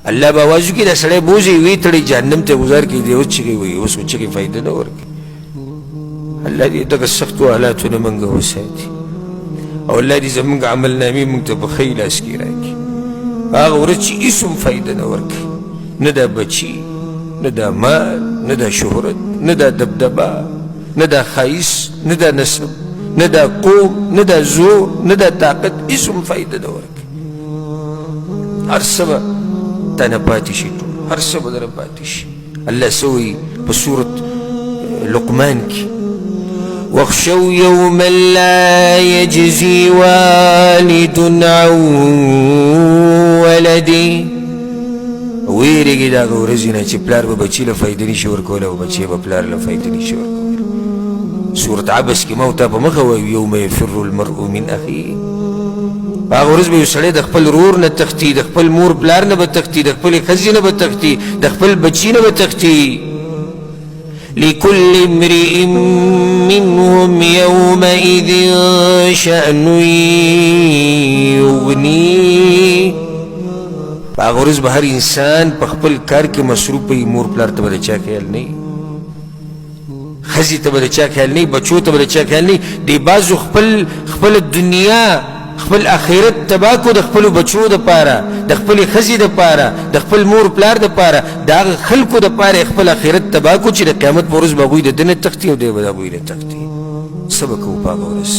الله به آواز وکړي دا سړی بوځي ویې تړي جهنم ته ګزار کړي دی اوس چغې وایي اوس خو چغې فایده نه ورکوي الله دې دغه سختو حالاتو نه موږ وساتي او الله دې زموږ عملنامې موږ ته په ښه لاس کې راکړي هغه ورځ چې هېڅ هم فایده نه ورکوي نه دا بچي نه دا مال نه دا شهرت نه دا دبدبه نه دا ښایست نه دا نسب نه دا قوم نه دا زور نه دا طاقت هېڅ هم فایده نه ورکوي هر څه به تا نه پاتې شي ټول هر څه به دره پاتې شي الله څه وایي په سورت لقمان کې واخشوا يوما لا يجزي والد عن ولده ویریږي دا هغه ورځې نه چې پلار به بچي له فایده نشي ورکولی او بچی به پلار له فایده نشي ورکولی سورت عبس کې ما ته په مخه وایي یوم یفر المرء من اخیه هغه ورځ به یو سړی د خپل ورور نه تښتي د خپل مور پلار نه به تښتي د خپلې ښځې نه به تښتي د خپل بچي نه به تښتي لكل امرئ منهم يومئذ شأن يغنيه هغه ورځ به هر انسان په خپل کار کې مصروف وي مور پلار ته به د چا خیال نه وي ښځې ته به د چا خیال نه وي بچو ته به د چا خیال نه وي دې بعضو خپل دنیا خپل آخرت تباه کو د خپلو بچو دپاره د خپلې ښځې دپاره د خپل مور پلار دپاره د هغه خلکو دپاره یې خپل آخرت تباه کو چې د قیامت په ورځ به هغوی د ده نه تښتي او دی به د هغوی نه تښتي څه به کوو په هغه ورځ